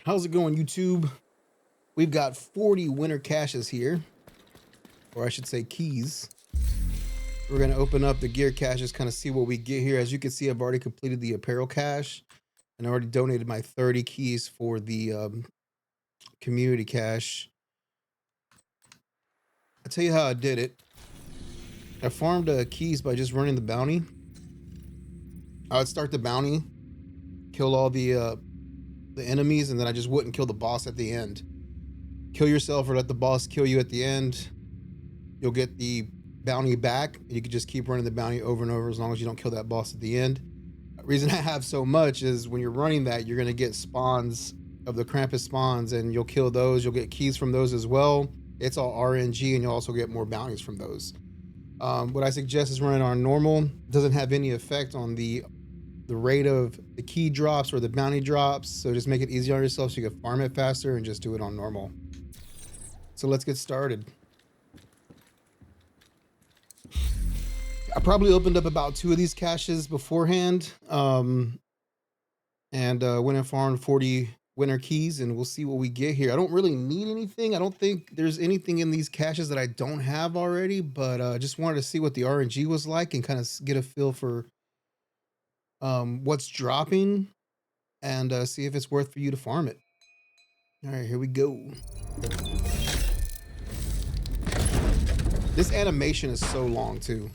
How's it going, YouTube? We've got 40 winter caches here, or I should say keys. We're going to open up the gear caches, kind of see what we get here. As you can see, I've already completed the apparel cache and I already donated my 30 keys for the community cache. I'll tell you how I did it. I farmed keys by just running the bounty. I would start the bounty, kill all the enemies, and then I just wouldn't kill the boss at the end. Kill yourself or let the boss kill you at the end. You'll get the bounty back. You can just keep running the bounty over and over as long as you don't kill that boss at the end. The reason I have so much is when you're running that, you're going to get spawns of the Krampus spawns, and you'll kill those. You'll get keys from those as well. It's all RNG, and you'll also get more bounties from those. What I suggest is running on normal. It doesn't have any effect on the rate of the key drops or the bounty drops, so just make it easier on yourself so you can farm it faster and just do it on normal. So let's get started. I probably opened up about 2 of these caches beforehand, and went and farmed 40 winter keys, and we'll see what we get here. I don't really need anything. I don't think there's anything in these caches that I don't have already, but just wanted to see what the RNG was like and kind of get a feel for what's dropping, and see if it's worth for you to farm it. All right, here we go. This animation is so long too.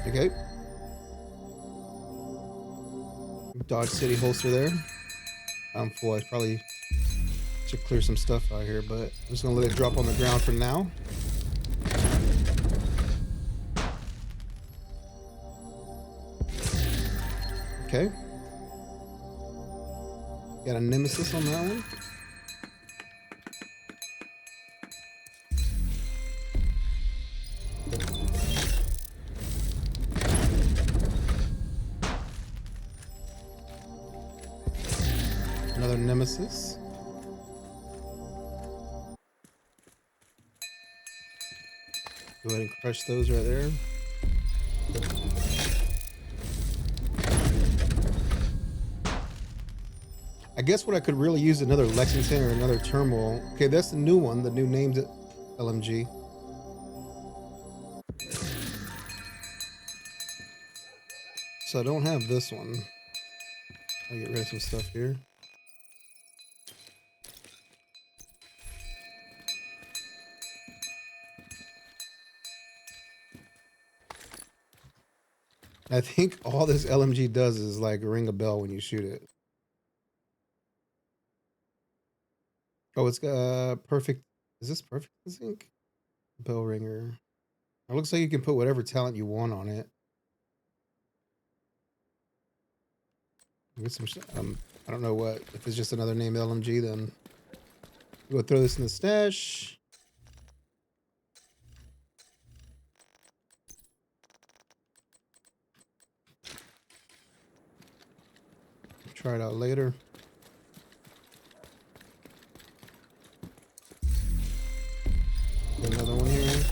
Okay. Dodge City holster there. I'm full. I probably should clear some stuff out here, but I'm just gonna let it drop on the ground for now. Okay. Got a nemesis on that one. Another nemesis. Go ahead and crush those right there. I guess what I could really use another Lexington or another Turmoil. Okay, that's the new one, the new named LMG. So I don't have this one. I'll get rid of some stuff here. I think all this LMG does is like ring a bell when you shoot it. Oh, it's got perfect. Is this perfect sync? Bell ringer. It looks like you can put whatever talent you want on it. Get some. I don't know what. If it's just another name LMG, then we'll throw this in the stash. Try it out later. Another one here.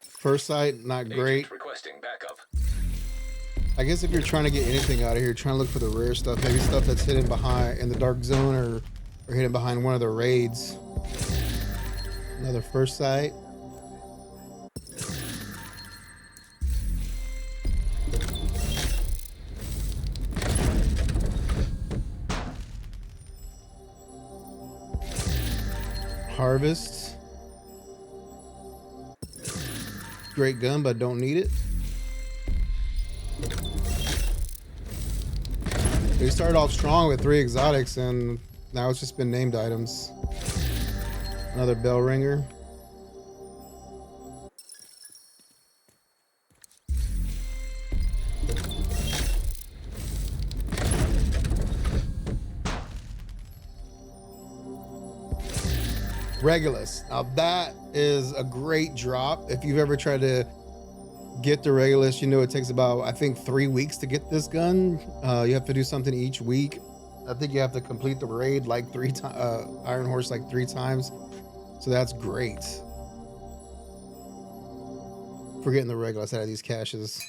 First sight, not great. Requesting backup. I guess if you're trying to get anything out of here, trying to look for the rare stuff, maybe stuff that's hidden behind in the dark zone or hidden behind one of the raids. Another first sight. Harvest. Great gun, but don't need it. We started off strong with 3 exotics, and now it's just been named items. Another bell ringer. Regulus. Now that is a great drop. If you've ever tried to get the Regulus, you know it takes about, I think, 3 weeks to get this gun. You have to do something each week. I think you have to complete the raid like 3 times, Iron Horse like 3 times. So that's great. Forgetting the regular side of these caches.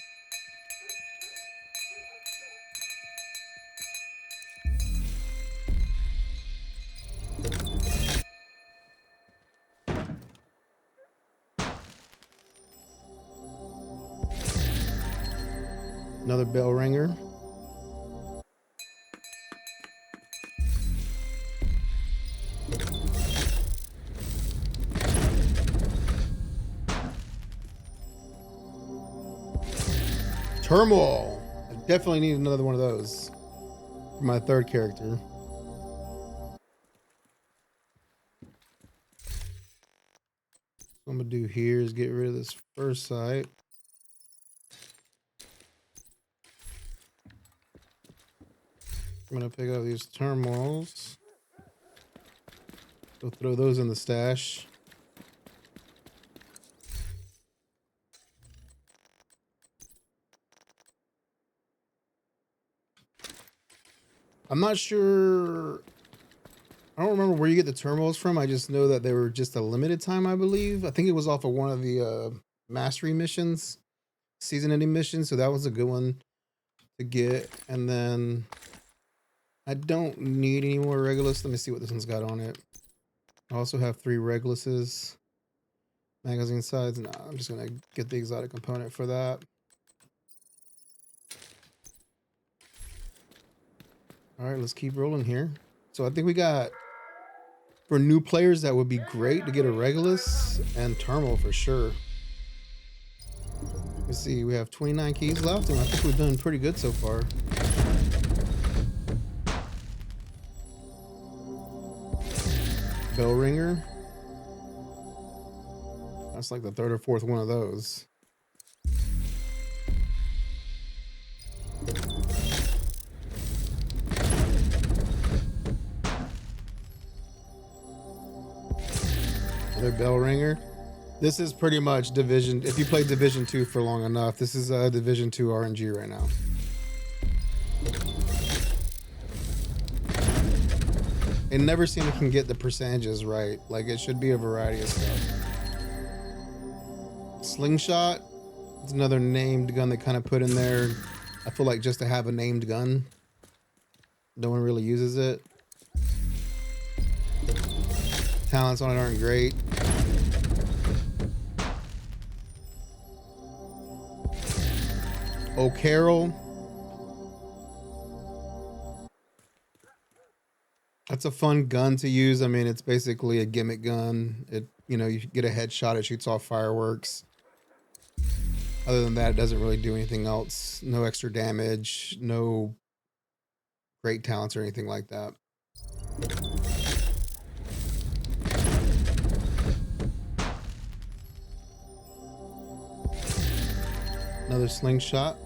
Another bell ringer. Turmoil. I definitely need another one of those for my third character. What I'm gonna do here is get rid of this first site. I'm gonna pick up these turmoils. Go throw those in the stash. I'm not sure. I don't remember where you get the turmoils from. I just know that they were just a limited time, I believe. I think it was off of one of the mastery missions, season ending missions. So that was a good one to get. And then I don't need any more Regulus. Let me see what this one's got on it. I also have 3 Reguluses. Magazine sides. Nah, I'm just going to get the exotic component for that. All right, let's keep rolling here. So I think we got, for new players, that would be great to get a Regulus and Turmo for sure. Let's see, we have 29 keys left, and I think we've done pretty good so far. Bell ringer. That's like the 3rd or 4th one of those. Another bell ringer. This is pretty much Division. If you played Division 2 for long enough, this is Division 2 RNG right now. It never seems it can get the percentages right. Like, it should be a variety of stuff. Slingshot. It's another named gun they kind of put in there. I feel like just to have a named gun. No one really uses it. Talents on it aren't great. Oh, Carol. That's a fun gun to use. I mean, it's basically a gimmick gun. You get a headshot, it shoots off fireworks. Other than that, it doesn't really do anything else. No extra damage, no great talents or anything like that. Another slingshot.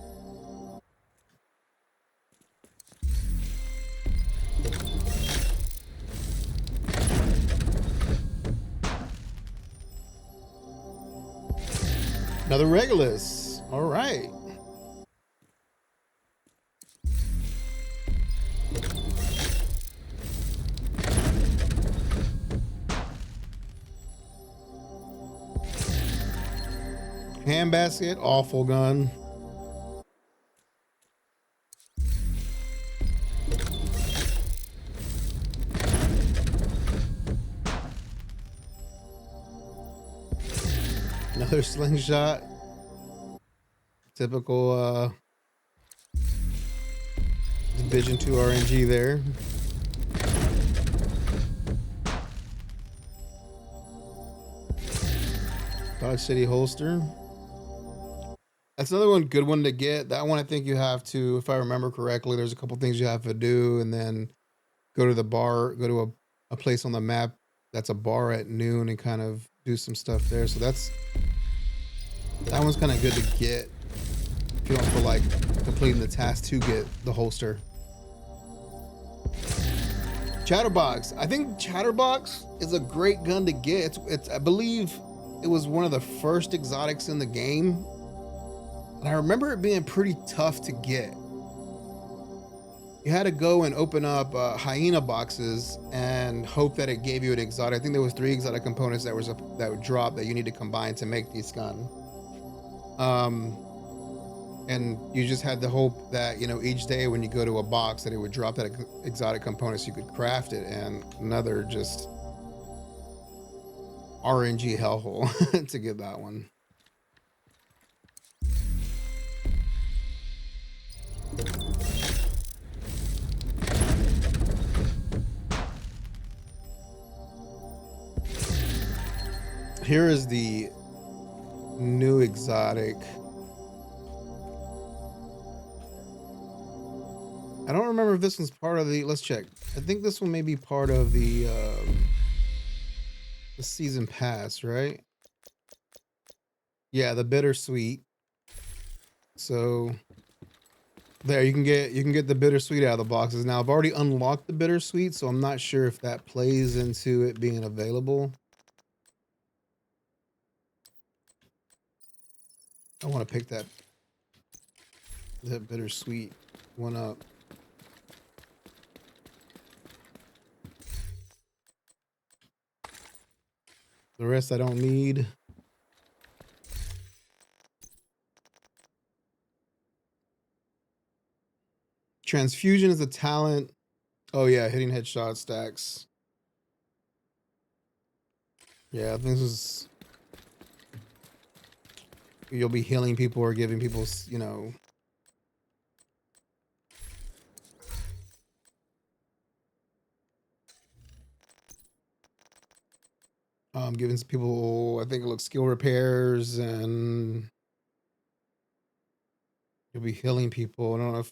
Another Regulus. All right. Handbasket, awful gun. Another slingshot. Typical Division 2 RNG there. Dodge City holster. That's another good one to get. That one I think you have to, if I remember correctly, there's a couple things you have to do, and then go to the bar, go to a place on the map that's a bar at noon and kind of do some stuff there. So that one's kind of good to get if you don't feel like completing the task to get the holster. Chatterbox. I think Chatterbox is a great gun to get. It's I believe it was one of the first exotics in the game. And I remember it being pretty tough to get. you had to go and open up hyena boxes and hope that it gave you an exotic. I think there was 3 exotic components that would drop that you need to combine to make this gun. And you just had the hope that, you know, each day when you go to a box that it would drop that exotic component so you could craft it. And another just RNG hellhole to get that one. Here is the new exotic. I don't remember if this one's part of the, let's check. I think this one may be part of the season pass, right? Yeah, the bittersweet. So there, you can get the bittersweet out of the boxes. Now I've already unlocked the bittersweet, so I'm not sure if that plays into it being available. I want to pick that bittersweet one up. The rest I don't need. Transfusion is a talent. Oh yeah, hitting headshot stacks. Yeah, I think this is, you'll be healing people or giving people, you know, giving people, I think it looks skill repairs, and you'll be healing people. I don't know if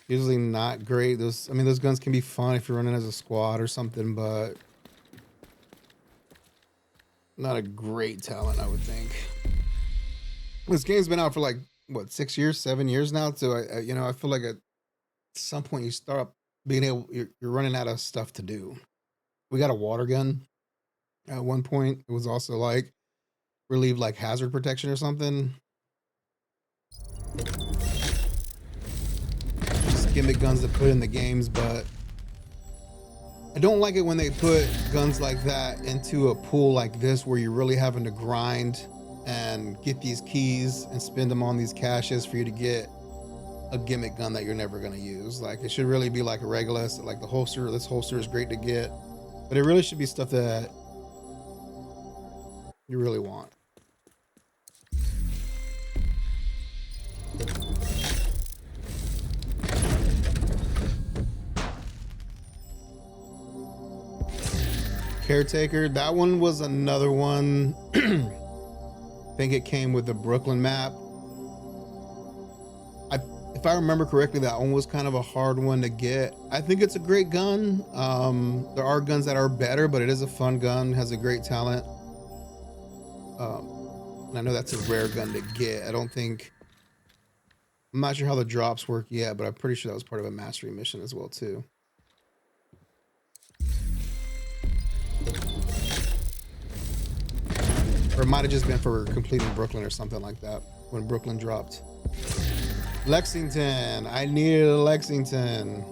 usually not great. Those, I mean, those guns can be fun if you're running as a squad or something, but not a great talent, I would think. This game's been out for like what, 6 years, 7 years now. So I you know, I feel like at some point you start being able, you're running out of stuff to do. We got a water gun at one point. It was also like relieved like hazard protection or something. Just gimmick guns to put in the games, but I don't like it when they put guns like that into a pool like this where you're really having to grind and get these keys and spend them on these caches for you to get a gimmick gun that you're never going to use. Like, it should really be like a regular, like the holster. This holster is great to get, but it really should be stuff that you really want. Caretaker, that one was another one. I think it came with the Brooklyn map. If I remember correctly, that one was kind of a hard one to get. I think it's a great gun. There are guns that are better, but it is a fun gun, has a great talent. And I know that's a rare gun to get. I don't think, I'm not sure how the drops work yet, but I'm pretty sure that was part of a mastery mission as well too. Or it might have just been for completing Brooklyn or something like that when Brooklyn dropped. Lexington. I needed a Lexington.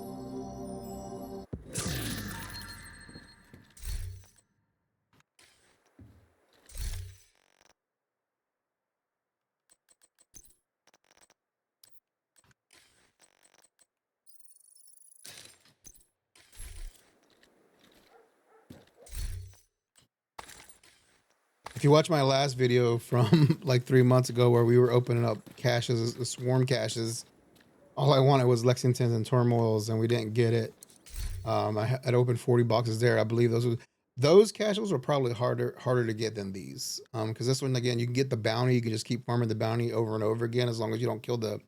If you watch my last video from like 3 months ago where we were opening up caches, the swarm caches, all I wanted was Lexingtons and turmoils, and we didn't get it. I'd opened 40 boxes there. I believe those caches were probably harder to get than these. Because this one, again, you can get the bounty. You can just keep farming the bounty over and over again as long as you don't kill the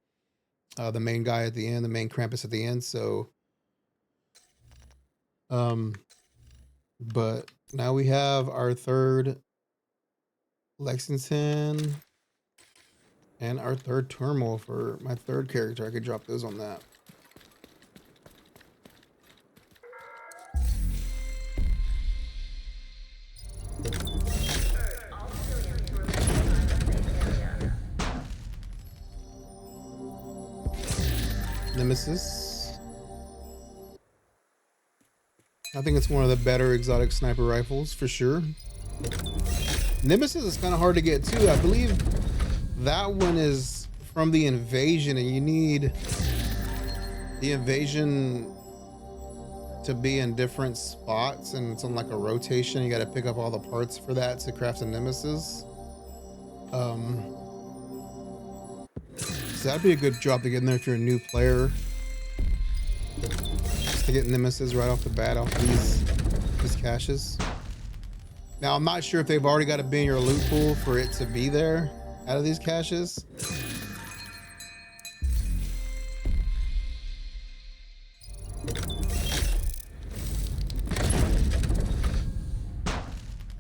main guy at the end, the main Krampus at the end. So, but now we have our third Lexington and our third turmoil for my third character. I could drop those on that. Nemesis. I think it's one of the better exotic sniper rifles for sure. Nemesis is kind of hard to get too. I believe that one is from the invasion, and you need the invasion to be in different spots, and it's on like a rotation. You got to pick up all the parts for that to craft a Nemesis. So that'd be a good drop to get in there if you're a new player. Just to get Nemesis right off the bat off these caches. Now I'm not sure if they've already got to be in your loot pool for it to be there out of these caches.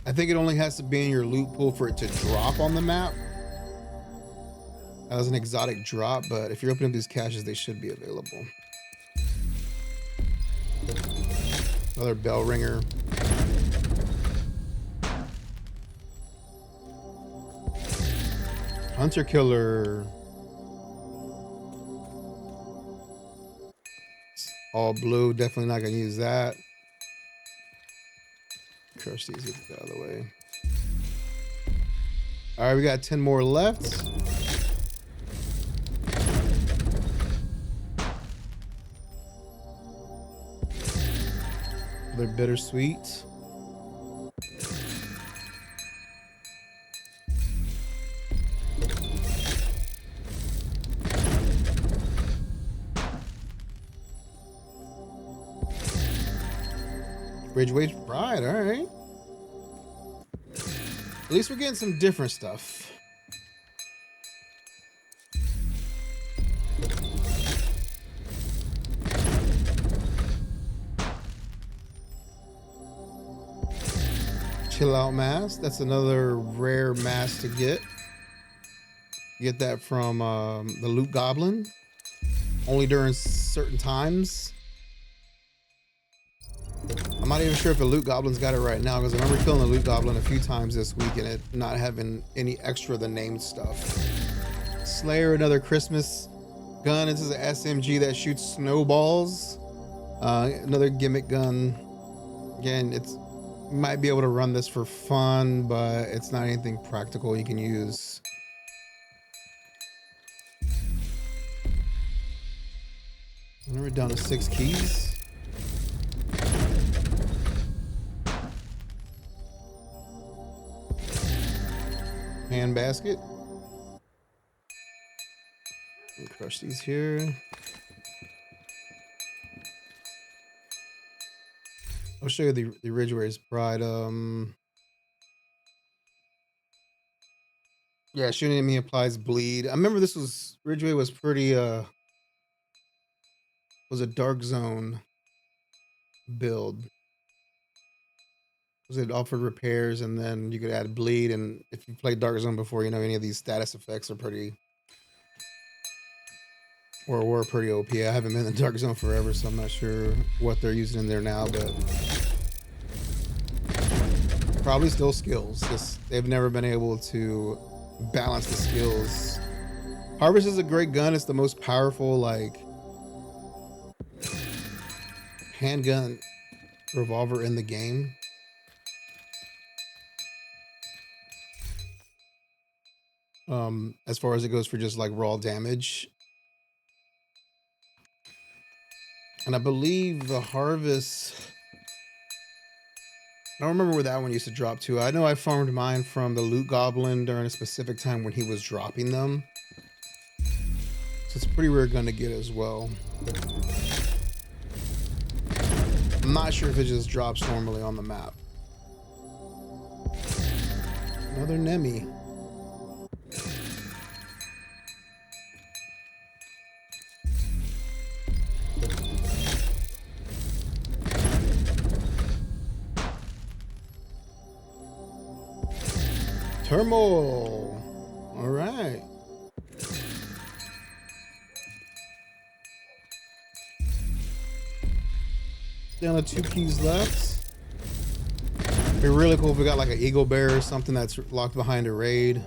I think it only has to be in your loot pool for it to drop on the map as an exotic drop, but if you're opening up these caches, they should be available. Another bell ringer. Hunter killer. All blue, definitely not gonna use that. Crush these, get that out of the way. All right, we got 10 more left. They're bittersweet. Ridgeway's Pride, all right. At least we're getting some different stuff. Chill out mask. That's another rare mask to get. You get that from the Loot Goblin. Only during certain times. I'm not even sure if the Loot Goblin's got it right now, because I remember killing the Loot Goblin a few times this week and it not having any extra than named stuff. Slayer, another Christmas gun. This is an SMG that shoots snowballs. Another gimmick gun. Again, you might be able to run this for fun, but it's not anything practical you can use. And we're down to 6 keys. Hand basket. Crush these here. I'll show you the Ridgeway's Pride. Yeah, shooting at me applies bleed. I remember this was Ridgeway was pretty was a dark zone build. It offered repairs, and then you could add bleed, and if you played Dark Zone before, you know any of these status effects are pretty, or were pretty OP. I haven't been in Dark Zone forever, so I'm not sure what they're using in there now, but probably still skills. Just they've never been able to balance the skills. Harvest is a great gun. It's the most powerful, like, handgun revolver in the game. As far as it goes for just like raw damage. And I believe the harvest, I don't remember where that one used to drop to. I know I farmed mine from the Loot Goblin during a specific time when he was dropping them. So it's a pretty rare gun to get as well. I'm not sure if it just drops normally on the map. Another Nemi. Turmoil. All right. Down to 2 keys left. It'd be really cool if we got like an eagle bear or something that's locked behind a raid.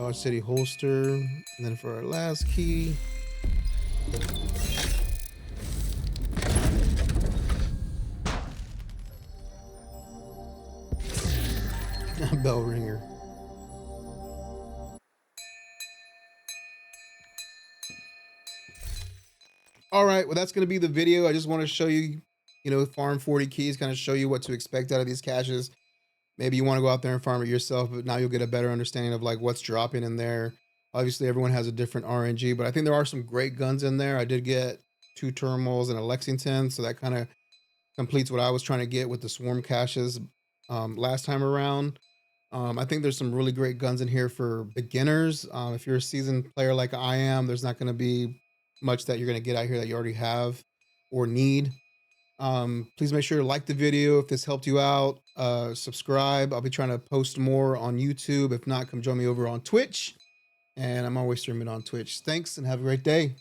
Dodge City holster. And then for our last key, bell ringer. All right, well, that's going to be the video. I just want to show you, farm 40 keys, kind of show you what to expect out of these caches. Maybe you want to go out there and farm it yourself, but now you'll get a better understanding of like what's dropping in there. Obviously, everyone has a different RNG, but I think there are some great guns in there. I did get 2 Terminals and a Lexington, so that kind of completes what I was trying to get with the swarm caches last time around. I think there's some really great guns in here for beginners. If you're a seasoned player like I am, there's not going to be much that you're going to get out here that you already have or need. Please make sure to like the video if this helped you out. Subscribe. I'll be trying to post more on YouTube. If not, come join me over on Twitch. And I'm always streaming on Twitch. Thanks and have a great day.